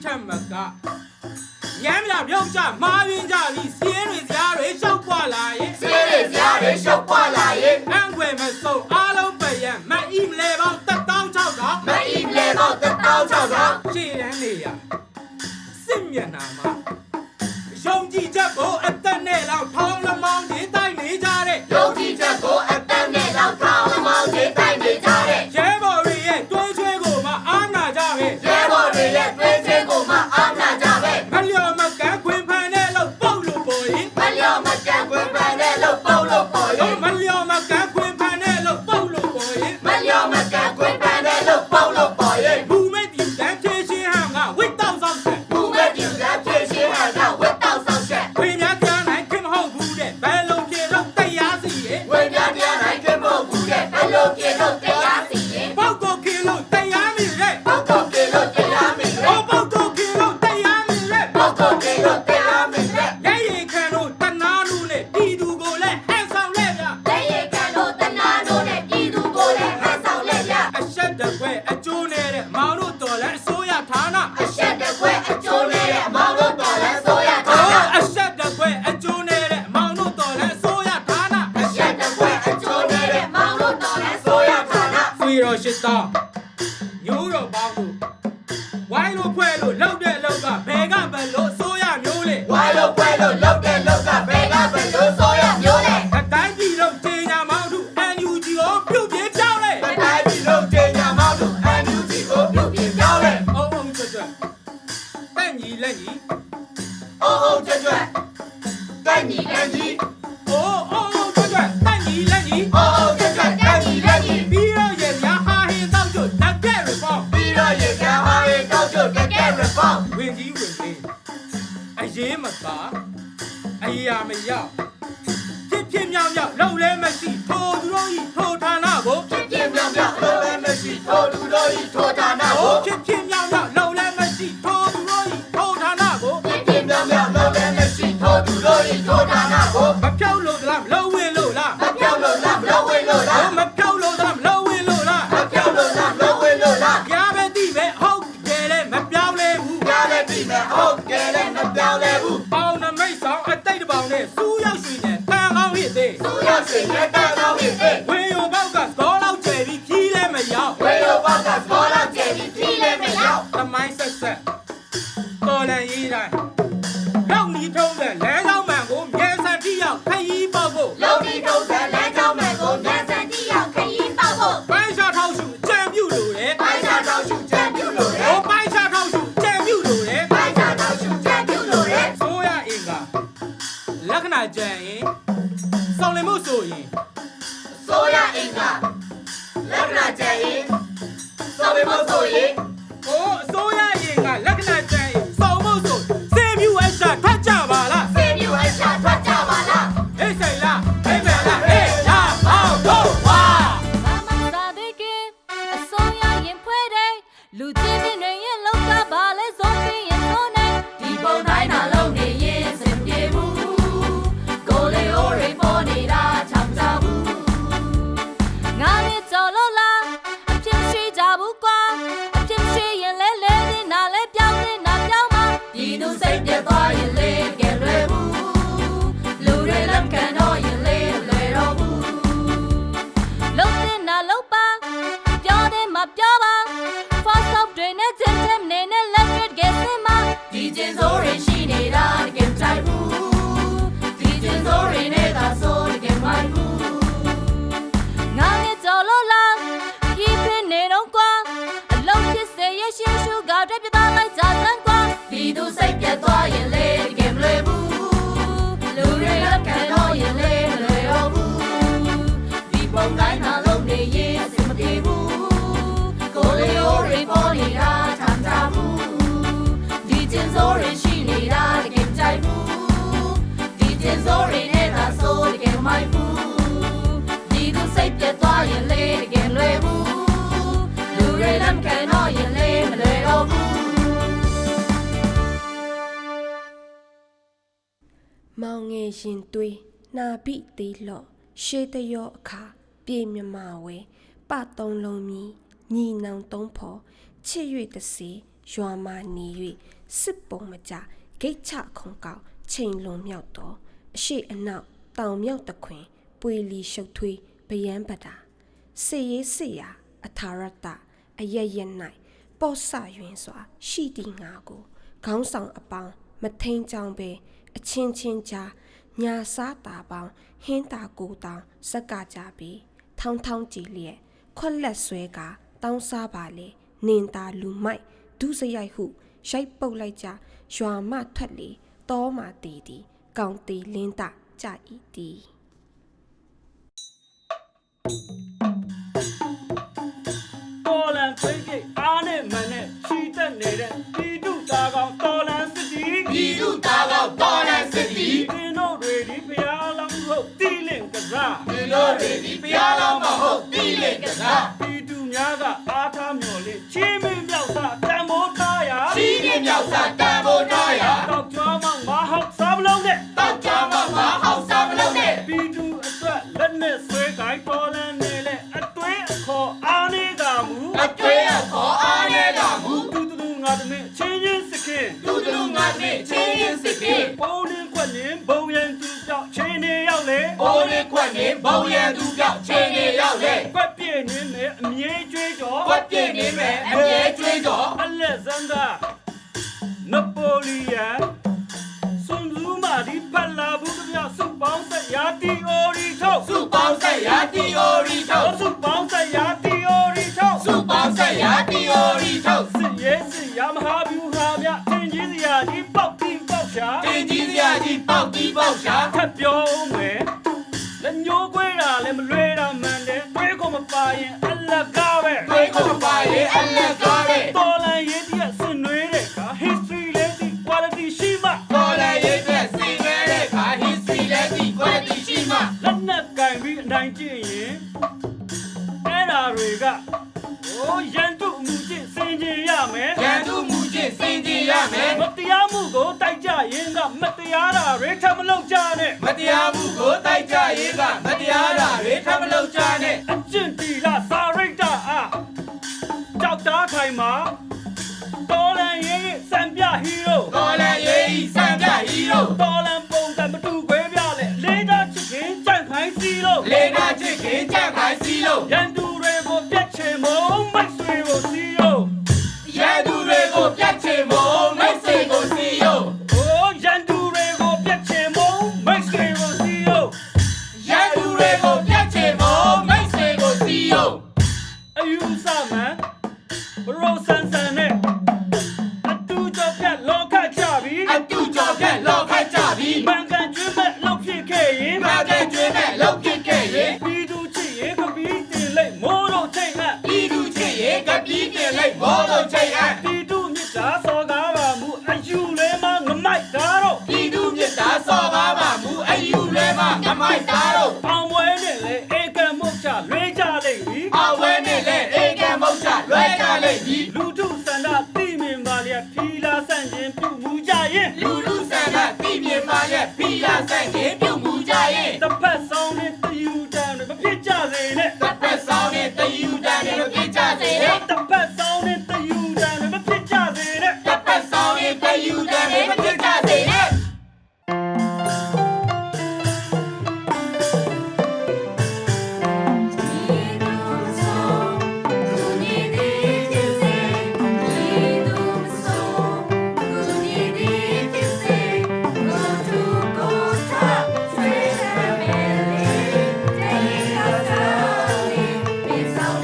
[SPEAKER 3] ထက်မကညမ်းမြပြုတ်ကြမားရင်းကြပြီးစီးရဲစရာတွေရှောက်ပွားလာရင်
[SPEAKER 6] စေးရစရာတွေရှောက်ပွားလာရင်
[SPEAKER 3] အံွယ်မဆုံးအားလုံးပယံမအီမလဲပေါင်း16000
[SPEAKER 6] မအီလေတော့16000
[SPEAKER 3] ရှေ့ရန်နေရစစ်မျက်နှာမှာယုံကြည်ချက်ကိုအသက်နဲ့လောက်ထောင်းလမောင်းကြီးတိုက်နေကြတဲ့
[SPEAKER 6] ယုံကြည်ချက်ကိုအတန်းနဲ့တော့ထောင်းမောင်းကြီးတိုက်နေကြတဲ့
[SPEAKER 3] ရဲဘော်တွေရဲ့တွေးချွေးကိုမှအားနာကြပဲ
[SPEAKER 6] ရဲဘော်တွေရဲ့သွေးချင်းကိုမှအားနာကြပဲ
[SPEAKER 3] မလျော်မကန်ခွင်ဖန်တဲ့လို့ပုတ်လို့ပေါ်ရင်
[SPEAKER 6] မလျော်မကန်ခွင်ပန်းတဲ့လို့ပုံလို့ပေါ်ရင်
[SPEAKER 3] မလျော်မကန်ခွင်ဖန်တဲ့လို့ပုတ်လို့ပေါ်ရင်
[SPEAKER 6] မလျော်မကန်ခွင်ပန်းတဲ့လို့ပုံလို့ပေါ်ရင်
[SPEAKER 3] ဘူမိတ်ဒီတန်ဖြည့်ရှင်းဟန်ကဝိတ်တောက်ဆောင်ဆက်
[SPEAKER 6] ဘူးမဲ့ပြူလက်ဖြည့်ရှင်းဟန်ကဝတ်တောက်ဆောင်ချက်
[SPEAKER 3] ခွေများကြားနိုင်ခင်မဟုတ်ဘူးတဲ့ဘယ်လုံးပြေတော့တရားစီရဲ့
[SPEAKER 6] ဝေများတရားနိုင်ခင်မဟုတ်ဘူးတဲ့ဘယ်လိုပြေလို့တရားစီရင်
[SPEAKER 3] ပေါက်ကိုခင်လို့တရားမိရဲ့
[SPEAKER 6] ပေါက်တော့ပြေလို့တရားမင်း
[SPEAKER 3] ဟောပေါက်ကိုခင်လို့တရားမိရဲ့
[SPEAKER 6] ပေါက်တော့ပြေလို့တရားမင်း
[SPEAKER 3] ရဲရီခံတို့တနာလူနဲ့ပြည်သူကိုလည်းဟန်ဆောင်လဲဗျ
[SPEAKER 6] လက်ရကန်တို့တနာတို့နဲ့ပြည်သူကိုလည်းဟန်ဆောင်လက်ရ
[SPEAKER 3] အဆက်တကွဲအကျိုးနေတဲ့မောင်တို့တော်လည်းအစိုးရဌာန
[SPEAKER 6] အရှက်တကွဲအကျိုးနဲ့အမောင်တို့တော်လဲဆိုရတာ
[SPEAKER 3] အဆက်တကွဲအကျိုးနေတဲ့မောင်တို့တော်လည်းအစိုးရဌာန
[SPEAKER 6] အရှက်တကွဲအကျိုးနဲ့မောင်တို့တော်လဲဆိုရတာ
[SPEAKER 3] ဆွေတော်ရှစ်တောင်းညိုးတော်ပေါင်းတို့ဝိုင်းလို့ဖွဲ့လို့လှုပ်တဲ့လှုပ်ကဘယ်ကဘယ်လို့အစိုးရမျိုးလေ
[SPEAKER 6] ဝါလို့ပွဲလို့လောက်တဲ့လောက်ကဘယ်ကဘယ်လိုဆိုရမျိုးလဲ
[SPEAKER 3] အတိုင်းပြည်လုံးကြေညာမောင်းတို့ NUG ကိုပြုတ်ပြေးပြောင်းလဲ
[SPEAKER 6] မတိုင်းပြည်လုံးကျင်းညာမောက်တို့ NUG ကိုပြုတ်ပြပြောင်းလဲ
[SPEAKER 3] အုံအုံကျွတ်ကျွတ်တဲ့ညီလက်ညီ
[SPEAKER 6] အိုးအိုးကြွကြွတက်ညီလက်ညီ
[SPEAKER 3] အိုးအုံအုံကျွတ်ကျွတ်တဲ့ညီလက်ညီ
[SPEAKER 6] အိုးအိုးကြွကြွတက်ညီလက်ညီ
[SPEAKER 3] ပြီးတော့ရရဟာဟင်းတော့ကျွတ်တက်တဲ့ reform
[SPEAKER 6] ပြီးတော့ရေကဟာရေတောက်ကျွတ်တက်တဲ့ reform
[SPEAKER 3] ဝင်ကြီးဝင်လေးအရေးမပါအရာမရောက်ဖြစ်ဖြစ်မြောက်မြောက်လုံလဲမရှိထိုသူတို့ဤထိုဌာနကို
[SPEAKER 6] ဖြစ်ဖြစ်မြောင်မြောင်လုံးလည်းမရှိထိုးလူတို့ဤထိုးဌာနကို
[SPEAKER 3] ဖြစ်ဖြစ်မြောက်မြောက်လုံလဲမရှိထိုသူတို့ဤထိုဌာနကို
[SPEAKER 6] ဖြစ်ဖြစ်မြောင်မြောင်လုံးလည်းမရှိထိုးလူတို့ဤထိုးဌာနကို
[SPEAKER 3] မဖြောက်လို့သလားမလုံဝင်လို့လား
[SPEAKER 6] မပြောင်းလို့လားမလို့ဝင်လို့လား
[SPEAKER 3] မဖြောက်လို့သလားမလုံဝင်လို့လား
[SPEAKER 6] မပြောင်းလို့လားမလို့ဝင်လို့လား
[SPEAKER 3] ကြားပဲတိပဲဟုတ်တယ်လေမပြောင်းလဲဘူး
[SPEAKER 6] ကြားလည်းပြီမဲ့ဟုတ်ကဲလည်းမပြောင်းလဲဘူး
[SPEAKER 3] ပေါင်နမိတ်ဆောင်အတိတ်တပေါင်နဲ့စူးရောက်ရွှေနဲ့တန်ကောင်းရည်သေး
[SPEAKER 6] သူရရှိရဲ့တန်ကောင်းပြီ
[SPEAKER 3] ဝင်ရုံပေါက်ကသောလောက်ကျယ်ပြီးခီးလဲမရောက်
[SPEAKER 6] ဝေရောဘောက်ကဘောလာကျဲပြီးပြီးလည်းမရောက်
[SPEAKER 3] သမိုင်းဆက်ဆက်တော်လန်ရေးတိုင်းလောက်နီထုံးတဲ့လဲဆောင်မှန်ကိုမြဲစံတိရောက်ခရီးပေါက်ဖို့
[SPEAKER 6] လုံးဒီတုံးစံလမ်းကြောင်းမဲ့ကိုမြန်စံကြည့်ရောက်ခရီးပေါက်ဖို့
[SPEAKER 3] ပိုင်းရှာထောက်ရှုအကြံပြုလို့လေ
[SPEAKER 6] ပိုင်းခြားတော့ရှုချမ်းပြုလို့လေ
[SPEAKER 3] ဟိုပိုင်းရှာထောက်ရှုအကြံပြုလို့လေ
[SPEAKER 6] ပိုင်းခြားတော့ရှုချမ်းပြုလို့လေ
[SPEAKER 3] ဆိုရအင်ကလက္ခဏာကြံရင်စောင်းလင်မှုဆိုရင်
[SPEAKER 6] ဆိုရအင်္ဂါလက်နာကျဲရင်စောမမဆိုရင်
[SPEAKER 3] ဟိုအစိုးရအင်ကလက္ခဏာကြံရင်စောင်းမှုဆိုစေမြူအရှာထွက်ကြပါလား
[SPEAKER 6] စေမြူအရှာထွက်ကြပါလား
[SPEAKER 3] ဟေးဆိုင်လားဟေးမယ်လားဟေးလာမောင်တို့ဝါ
[SPEAKER 4] မမသာတဲ့ကအစိုးရရင်ဖွဲ့တဲ့လူချင်းတွေရဲ့လောက်ကပါလဲဇုံးပြရင်ဆုံးနေ
[SPEAKER 6] ဒီပုံတိုင်းနာလုံးနေရင်စင်ပြေဘူးကိုလေအိုရိပေါ်နေတာချမ်းသာဘူး
[SPEAKER 4] ငါနဲ့ကြော်လို့လားအဖြစ်ရှိကြဘူးကွာအဖြစ်ရှိရင်လဲလဲတဲ့နာလဲပြောင်းတဲ့နာပြောင်းမှာ
[SPEAKER 6] ဒီသူစိတ်ပြတ်သွားရင်လေကဲလွယ်ဘူးလူတွေလက်ခံတော့ရင်လေလွယ်တော့ဘူး
[SPEAKER 4] လုံးတဲ့နာလုံးပါပြောတဲ့မှာပြောပါ Force of တွေနဲ့ချင်းချင်းနေနဲ့လက်တွေ့ကဲစင်မှာ
[SPEAKER 6] ဒီကျင်စိုးရင်ရှိနေတာတကယ်ကြိုက်ဘူးဒီကျင်စိုးရင်နဲ့သာဆိုတကယ်မိုက်ဘူး
[SPEAKER 4] ငါနဲ့ကြော်လို့လားခီးပြနေတော့ကွာအလုံးဖြစ်စေရရှိရှုကတဲ့ပြသားလိုက်ကြစမ်းကွာ
[SPEAKER 6] ဒီသူစိတ်ပြတ်သွားရင်လေတကယ်မလွယ်ဘူးလူတွေလက်ခံတော့ရင်လေမလွယ်တော့ဘူးဒီပုံတိုင်းနာလုံးနေရင်အဆင်မပြေဘူးကိုလေအိုရိပေါ်နေတာချမ်းသာဘူးဒီကျင်စိုးရင်ရှိနေတာတကယ်ကြိုက်ဘူးဒီကျင်စိုးရင်နဲ့သာဆိုတကယ်မိုက်ဘူးဒီသူစိတ်ပြတ်သွားရင်လေတကယ်လွယ်ဘူးလူတွေလက်ခံတော့ရင်လေမလွယ်တော့ဘူး
[SPEAKER 7] မောင်ငယ်ရင်သွေးနာပိသေးလော့ရှေးတရောအခါပြေမြမဝဲပသုံးလုံးမီညီနောင်သုံးဖော်ချစ်၍တစေ ရွာမှနေ၍စစ်ပုံမကြဂိတ်ချခုံကောက်ချိန်လွန်မြောက်တော့အရှိအနောက်တောင်မြောက်တခွင်ပွေလီရှုပ်ထွေးဗယံပတာစေရေးစေရာအထာရတအယက်ရက်၌ပေါ့ဆယွင်စွာရှိတီငါကိုခေါင်းဆောင်အပေါင်းမထိန်ကြောင်ပဲအချင်းချင်းကြားညာစားတာပေါင်းဟင်းတာကိုတောင်စက်ကကြပြီးထောင်းထောင်းကြည်လျက်ခွက်လက်ဆွဲကတောင်းစားပါလေနင်တာလူမိုက်ဒုစရိုက်ဟုရိုက်ပုတ်လိုက်ကြရွာမထွက်လေတောမာတီတီကောင်တီလင်းတာကြဤတီ
[SPEAKER 5] တော်လန်သိပြိအားနဲ့မန်နဲ့ချီတက်နေတဲ့ပြည်သူသားကောင်တော်လန်စစ်တီ
[SPEAKER 3] ပြည်သူသားကောင်တော်လန်စစ်တီ
[SPEAKER 5] သင်တို့တွေဒီဖျားလောင်းဟုတ်တီးလင့်ကစား
[SPEAKER 3] ဒီလိုတွေဒီဖျားလောင်းမဟုတ်တီးလေကစား
[SPEAKER 5] ပြည်သူများကအားထားမျှော်လင့်ချင်းမင်းမြောက်စားတန်မိုးထားရာ
[SPEAKER 3] စီးပြမြောက်စားတန်ဖို့ထားရ
[SPEAKER 5] တော့ကြောင်းမမဟုတ်စားမလုံးနဲ့
[SPEAKER 3] တောက်ကြမှာမဟောက်စားမလို့နဲ့
[SPEAKER 5] ပြည်သူအတွက်လက်နဲ့ဆွဲကိုင်းတော်လန်နေလေအသွေးအခေါ်အားနေကမူ
[SPEAKER 3] အကျွေးအခေါ်အားရတာမူ
[SPEAKER 5] တူတူငါတမင်းချင်းချင်းစခင်
[SPEAKER 3] လူလူငါနဲ့ချင်းချင်းစစ်ပြေ
[SPEAKER 5] ပုံနှင်းခွက်နှင်းဘုံရန်သူပြောက်ချင်းနေရောက်လေ
[SPEAKER 3] အိုးလေးခွက်နေဘုံရန်သူပြောက်ချင်းနေရောက်လေ
[SPEAKER 5] ကွက်ပြည့်နေမယ်အမြဲကျွေးကြော်
[SPEAKER 3] ကွက်ပြည့်နေမယ်အမြဲကျွေးကြော်
[SPEAKER 5] အလက်ဇန်ဒါနပိုလီယန်စွန်ဇူမာဒီဖလာဘူးကပြစုပေါင်းဆက်ရာတီအိုရီထုတ်
[SPEAKER 3] စုပေါင်းဆက်ရာတီအိုရီထုတ်
[SPEAKER 5] စုပေါင်းဆက်ရာတီအိုရီထုတ်
[SPEAKER 3] စုပေါင်းဆက်ရာတီအိုရီထုတ်
[SPEAKER 5] စစ်ရဲစစ်ရမဟာဗျူဟာမြသင်ကြီးစရာကြီးပေါက်ပြီးပေါက်ချာ
[SPEAKER 3] တင်ကြီးစရာကြီးပေါက်ပြီးပေါက်ရှာ
[SPEAKER 5] ထပ်ပြောမယ်လက်ညိုးခွေးတာလည်းမလွဲတာမှန်တယ်တွေးကိုမပါရင်အလကားပဲ
[SPEAKER 3] တွေးကိုပါရဲ့အလက်ကားတဲ့
[SPEAKER 5] တော်လန်ရေးတည်းဆင်နွေးတဲ့က history လေးဒီ quality ရှိမှ
[SPEAKER 3] တော်လည်းရဲ့တဲ့စီငဲတဲ့ခါ history လည်းဒီ quality ရှိမှ
[SPEAKER 5] လက်နက်ကင်ပြီးအနိုင်ကျင့်ရင်အဲ့ဓာတွေကရန်သူမှုချင်းစင်ကြင်ရမယ်
[SPEAKER 3] ရန်သူမှုချင်းစင်ကြင်ရမယ်
[SPEAKER 5] မတရားမှုကိုတိုက်ကြရင်ကမတရားတာတွေထပ်မလုပ်ကြနဲ့
[SPEAKER 3] မတရားမှုကိုတိုက်ကြရေးကမတရားတာတွေထပ်မလုပ်ကြနဲ့
[SPEAKER 5] အကျင့်တီလာစာရိတ်တာအားကြောက်တာခိုင်မှာတော်လန်ရေးစံပြဟီးရိုး
[SPEAKER 3] တော်လည်းရေးဤစံပြဟီးရိုး
[SPEAKER 5] တော်လန်ပုံစံမတူခွဲပြလေလေးသားချစ်ခင်ကြန့်ခိုင်းစီလို့
[SPEAKER 3] လေးနာချစ်ခင်ကြံ့ခိုင်းစီလို့
[SPEAKER 5] ရန်သူတွေကိုပြတ်ချင်မုံမိုက်ဆွေကိုစီလို့
[SPEAKER 3] ရန်သူတွေကိုပြတ်ချင်မို့မိတ်ဆွေကိုစီယုံ
[SPEAKER 5] ရန်သူတွေကိုပြတ်ချင်မုံမိုက်ဆွေကိုစီလို့
[SPEAKER 3] ရန်သူတွေကိုပြတ်ချင်မို့မိတ်ဆွေကိုစီယုံ
[SPEAKER 5] အယူဆမှန်ဘရိုဆန်ဆန်နဲ့အတူကြောဖြတ်လောကကြပြီ
[SPEAKER 3] အတူကြော်ဖြတ်လောက်ခတ်ကြပြီ
[SPEAKER 5] မှန်ကန်ကျွေးမဲ့လောက်ဖြစ်ခဲ့ရင်
[SPEAKER 3] မကဲကျွေးမဲ့လောက်ဖြစ်ခဲ့ရင်
[SPEAKER 5] ပြည်သူချစ်ရင်ကပီးတင်လိုက်မိုးတော့ချိန်အပ်
[SPEAKER 3] ပြည်သူချစ်ရင်ကပီးတင်လိုက်ဘောလို့ချိန်အပ်
[SPEAKER 5] ပြည်သူမြစ်တာစောကားပါမှုအယူလဲမငမိုက်တာတော့
[SPEAKER 3] ပြည်သူမြတ်တာစော်ကားပါမူအယူလဲမငမိုက်တာတော့
[SPEAKER 5] အောင်ပွဲနဲ့လေဧကံမုတ်ချလွေးကြလိမ့်ပြီ
[SPEAKER 3] အဝဲနဲ့လဲဧကံမုတ်ချလွဲကြလိမ့်ပြီ
[SPEAKER 5] လူထုစန္ဒတိမင်ပါလျက်ဖီလာဆန့်ခြင်းပြုမှုကြရင်
[SPEAKER 3] လူလူဆန္ဒတိမြင်ပါရဲ့ဖီလာဆိုင်ခြင်းပြုမှုကြရင်
[SPEAKER 5] တစ်ဖက်ဆောင်နဲ့တယူတန်တွေမဖြစ်ကြစေနဲ့
[SPEAKER 3] တစ်ဖက်ဆောင်နဲ့တယူတန်တွေပြစ်ကြစေနဲ့
[SPEAKER 5] တစ်ဖက်ဆောင်နဲ့တယူတန်တွေမဖြစ်ကြစေနဲ့
[SPEAKER 3] တစ်ဖက်ဆောင်နဲ့တယူတန်တွေပြစ်ကြစေနဲ့
[SPEAKER 6] It's all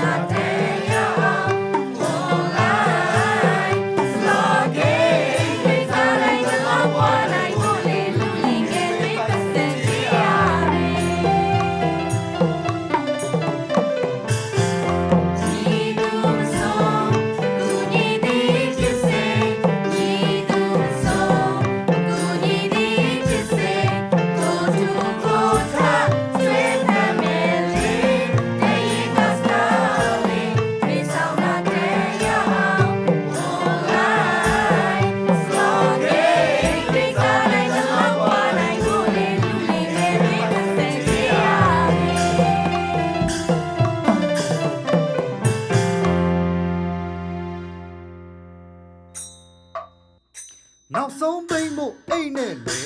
[SPEAKER 2] နောက်ဆုံးပိတ်မှုအိတ်နဲ့လေ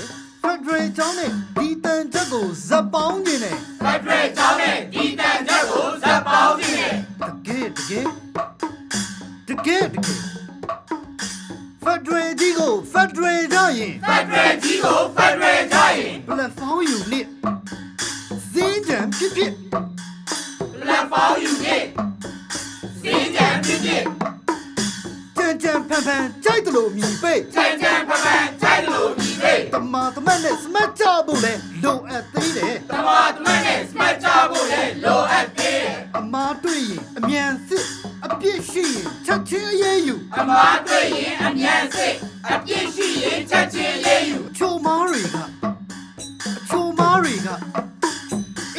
[SPEAKER 2] ဖက်ဒရယ်ကျောင်းနဲ့ဒီတန်ချက်ကိုဇက်ပေါင်းခြင်းနဲ့
[SPEAKER 3] ဖက်ဒရယ်ကျောင်းနဲ့ဒီတန်ချက်ကိုဇက်ပေါင်းခြင်းနဲ့
[SPEAKER 2] တကယ်ဖက်ဒရယ်ကြီးကိုဖက်ဒရယ်ကြရင်
[SPEAKER 3] ဖက်ဒရယ်ကြီးကိုဖက်ဒရယ်ကြရင်
[SPEAKER 2] ပလက်ဖောင်းယူနစ်စင်းကြံဖြစ်ဖြစ်
[SPEAKER 3] လက်ဖောင်းယူနေစင်းကြံဖြစ်ဖြစ်
[SPEAKER 2] ကြံဖန်ဖန်ကြိုက်တယ်လို့မြည်ပိတ်
[SPEAKER 3] ချမ်းချမ်းဖန်ဖန်ကြိုက်လို့ဒီပေ
[SPEAKER 2] တမာတမတ်နဲ့စမတ်ကြဖို့လဲလိုအပ်သေးတယ်
[SPEAKER 3] တမတမနဲ့စမတ်ကြဖို့လေလိုအပ်သေးတယ်
[SPEAKER 2] အမားတွေ့ရင်အမြန်စစ်အပြစ်ရှိရင်ချက်ချင်းအရေးယူ
[SPEAKER 3] အမားတွေ့ရင်အမြန်စစ်အပြစ်ရှိရင်ချက်ချင်းရေးယူ
[SPEAKER 2] အချိုမားတွေက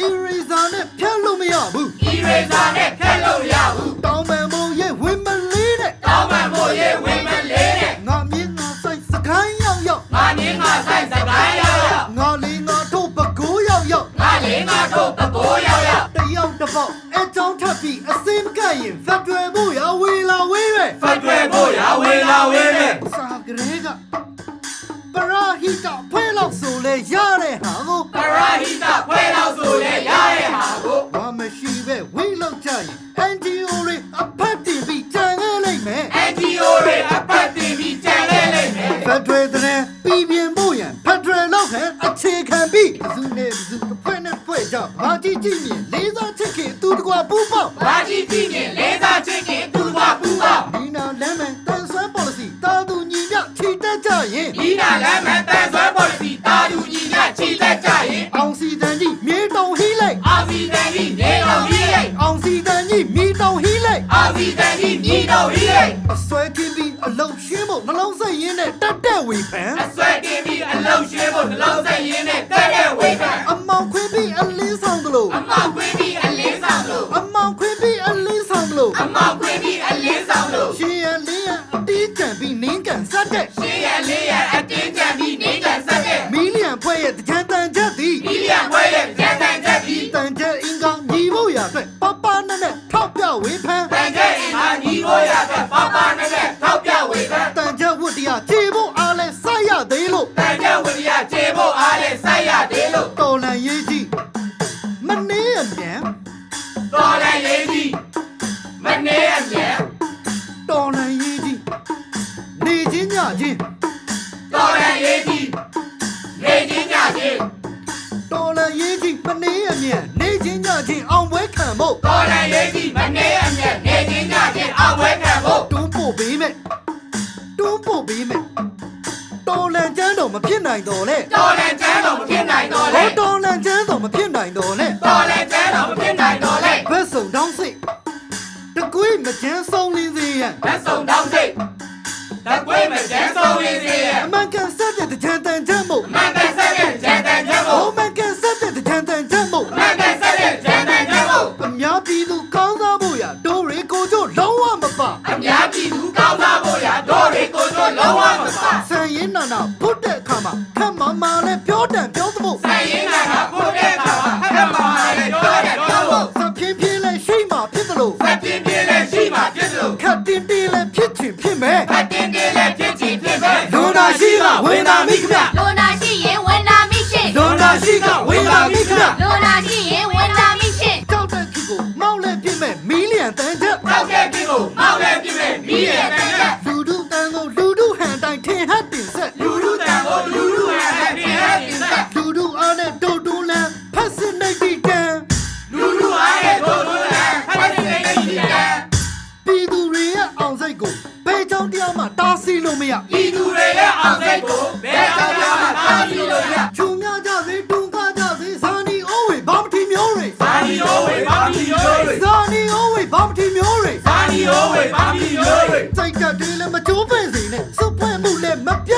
[SPEAKER 2] အီရီဇာနဲ့ဖျက်လို့မရဘူး
[SPEAKER 3] ဤရေစာနဲ့ဖက်လို့ရဘူး
[SPEAKER 2] တောင်းပန်ဖို့ရဲ့ဝင်မလေးတဲ့
[SPEAKER 3] တောင်းပန်ဖို့ရေဝင်မလေးနဲ့
[SPEAKER 2] ငါမြင်းငါဆိုင်စကိုင်းရောက်ရောက်
[SPEAKER 3] ငါနင်းငါဆိုင်စကိုင်းရောက်ရောက်
[SPEAKER 2] ငါလေးငါတို့ပကိုးရောက်ရောက်
[SPEAKER 3] ငါလေးငါတို့ပကိုးရောက်ရောက်
[SPEAKER 2] တယောက်တစ်ပေါက်အကြောင်းထပ်ပြီးအစင်းမကပ်ရင်ဖက်ဒရယ်ဖို့ရဝေလာဝေးပဲ
[SPEAKER 3] ဖက်ဒရယ်ဖို့ရဝေလာဝေးနဲ့
[SPEAKER 2] စာကလေးကပရာဟိတဖွဲလောက်ဆိုလဲရတဲ့ဟာကို
[SPEAKER 3] ပရာဟိတဖွဲလောက်ဆိုလေရတဲ့ဟာကို
[SPEAKER 2] ဘာမရှိပဲဝိလောက်ကြရင် NGO တွေအဖက်တင်ပြီးကြံခဲ့လိုက်မယ်
[SPEAKER 3] NGO တွေအပတ်တင်ပြီးကြံခဲ့လိမ့်မယ်
[SPEAKER 2] ဖက်ဒရယ်တဲ့ပြည်ပြင်းဖို့ရန်ဖက်ဒရယ်လောက်ခံအခြေခံပြီးဘသူနဲ့ဘသူတစ်ဖွဲ့နဲ့တစ်ဖွဲ့ကြောင့်ဘာကြည့်ကြည့်မြင်လေးစားချစ်ခင်သူတကွာပူပေါက်
[SPEAKER 3] ဘာကြီးကြည့်ရင်လေးစားချစ်ခင်သူ့ဘာပူပါ
[SPEAKER 2] ဒီနာလမ်းမယ်တန်ဆွဲ policy တာသူညီမြချီတက်ကြရင်
[SPEAKER 3] ဒီနာလမ်းမှန်တန်ဆွဲ policy တာလူကြီးညချီလက်ကြရင်
[SPEAKER 2] အောင်စီတန်ကြီးမြေတုံဟီးလိုက်
[SPEAKER 3] အာစီတန်ကြီးနေတော်ကြီးလိုက်
[SPEAKER 2] အောင်စီတန်ကြီးမြေတုံဟီးလိုက်
[SPEAKER 3] အာစီတန်ကြီးညီတော်ကြီးလိုက်
[SPEAKER 2] အစွဲကင်းပြီးအလုံးရှင်းဖို့နှလုံးစိတ်ရင်းနဲ့တက်တက်ဝေဖန်
[SPEAKER 3] အစွဲတင်ပြီးအလုံးရှင်းဖို့နှလုံးစိတ်ရင်းနဲ့တက်တဲ့ဝေဖန်
[SPEAKER 2] အမောင်ခွင်းပြီးအလင်းဆောင်သလို
[SPEAKER 3] အမောက်ခွင်းပြီးအလင်းဆောင်လို့
[SPEAKER 2] အမောင်ခွင်းပြီးအလင်းဆောင်သလို
[SPEAKER 3] အမောက်ခွင်းပြီးအလင်းဆောင်လို့
[SPEAKER 2] ရှင်ရလေးရအတီးကြံပြီးနင်းကန်ဆက်တဲ့
[SPEAKER 3] ရှင်းရလေးရအတင်းကြံပြီးနေကန်ဆက်တဲ့
[SPEAKER 2] မီလီယံဖွဲ့ရဲ့တကြံတန်ချက်သည်
[SPEAKER 3] ဒီလျံပွဲရဲ့ကြံတန်ချက်ပြီး
[SPEAKER 2] တန်ချက်အင်္ဂါညီဖို့ရအတွက်ပပနဲ့ထောက်ပြဝေဖန်
[SPEAKER 3] တန်ချက်အင်အားညီကိုရတဲ့ပပနဲ့ထောက်ပြဝေဖန်
[SPEAKER 2] တန်ချက်ဝတ္တရားခြေဖို့အားလဲစိုက်ရသေးလို့
[SPEAKER 3] တန်ချက်ဝိရိယခြေဖို့အားနဲ့စိုက်ရသေးလို့
[SPEAKER 2] တော်လန်ရေးကြီးမနေအမြန်
[SPEAKER 3] တော်လည်းရေးကြီးမနေအမြန်
[SPEAKER 2] တော်လန်ရေးကြီးနေချင်းညချင်း
[SPEAKER 3] တော်လည်းရေးကြီးနေချင်းညချင်း
[SPEAKER 2] တော်လန်ရေးကြီးမနေအမြန်နေချင်းညချင်းအောင်ပွဲခံဖို့
[SPEAKER 3] တော်လည်းရေးကြီးမနေအမြန်နေချင်းညချင်းအဝဲခံဖို့
[SPEAKER 2] တွန်းပို့ပေးမယ်တော်လန်ကျန်းတော်မဖြစ်နိုင်တော့လေ
[SPEAKER 3] တော်လည်းကျန်းတော်မဖြစ်နိုင်တော့လေ
[SPEAKER 2] တော်လန်ကျန်းတော်မဖြစ်နိုင်တော့လေ
[SPEAKER 3] တော်လည်းကျန်းတော်မဖြစ်နိုင်တော့လေ
[SPEAKER 2] ဘက်စုံတောင်းစိတ်တကွေးမကျန်းဆုံးလင်းစေရန်
[SPEAKER 3] လက်ဆောင်တောင်းစိတ်တကွေးမကျန်းဆုံးရင်းစေရ
[SPEAKER 2] အမှန်ကန်ဆက်တဲ့ကြံတန်ချက်မို့
[SPEAKER 3] မန်ကန်ဆက်တဲ့ကျန်းတန်ချက်
[SPEAKER 2] ဟော
[SPEAKER 3] ကို
[SPEAKER 2] မှန်ကန်ဆက်တဲ့ကြံတန်ချက်မို့
[SPEAKER 3] မန်ကန်ဆက်တဲ့ကျန်းတန်ချက်ကို
[SPEAKER 2] အများပြည်သူကောင်းစားဖို့ရဒိုရီကိုချို့လုံးဝမပါ
[SPEAKER 3] အများပြည်သူကောင်းစားဖို့ရတော်တွေကိုတို့လုံးဝမပါ
[SPEAKER 2] ဆန်ရင်နာနာဖုတ်တဲ့အခါမှာခက်မမနဲ့ပြောတန်ပြောသမို့
[SPEAKER 3] ဆိုင်ရင်နာကဖို့တဲ့အခါမှာခက်မှာလည်းပြောတယ်ပြောဖို့
[SPEAKER 2] စပြင်းပြင်းလဲရှိမှဖြစ်သလို
[SPEAKER 3] စက်ပြင်းပြင်းလည်းရှိမှဖြစ်လို့
[SPEAKER 2] ခက်တင်းတင်းလဲဖြစ်ချင်ဖြစ်မယ်
[SPEAKER 3] အတင်းတင်းလည်းဖြစ်ချင်ဖြစ်မယ်
[SPEAKER 2] လွန်တာရှိမှဝင်တာမိခမ
[SPEAKER 6] လိုနာရှိရင်ဝင်နာမိရှင်
[SPEAKER 2] လွန်တာရှိကဝင်တာမိခမ
[SPEAKER 6] လိုနာရှိရင်ဝင်နာမိရှင်
[SPEAKER 2] ကြောက်တဲ့ခိကိုမောက်လဲပြစ်မဲ့မီလီယံတန်ချက်
[SPEAKER 3] တောက်တဲ့ပြကိုမောက်လည်းပြမယ်မိရဲ့တန်ချက်
[SPEAKER 2] လူဒုတန်ကိုလူဒုဟန်တိုင်းထင်ဟတ်တင်ဆက်
[SPEAKER 3] လူလူတန်ကိုလူလူဟန်နဲ့ပြင်ဟန်တင်ဆက်
[SPEAKER 2] လူဒုအားနဲ့ဒုတ်တူလန်ဖက်စစ်နေတိတန်
[SPEAKER 3] လူလူအားရဲ့တို့တို့လည်းဖတ်တဲ့နေကြီးတယ်
[SPEAKER 2] ပြည်သူတွေရဲ့အောင်စိတ်ကိုဘယ်ကြောင့်တရားမှတားဆီးလို့မရ
[SPEAKER 3] ပြည်သူတွေရဲ့အောင်စိတ်ကိုဘယ်ကြောင့်မှတားဆီးလို့ရ
[SPEAKER 2] ချုံများကြစေတွန်းကားကြစေဇာနီအိုးဝေဘာမတီမျိုးတွေ
[SPEAKER 3] ဇာနီယိုဝေဘာမီယိုဝေ
[SPEAKER 2] ဇာနီအိုးဝေဘာမတီမျိုးတွေ
[SPEAKER 3] ဇာနီယိုဝေဘာမီယိုဝေ
[SPEAKER 2] စိတ်ကတည်းလည်းမကြိုးပင်စေနဲ့စုပ်ဖွဲ့မှုလည်းမပြတ်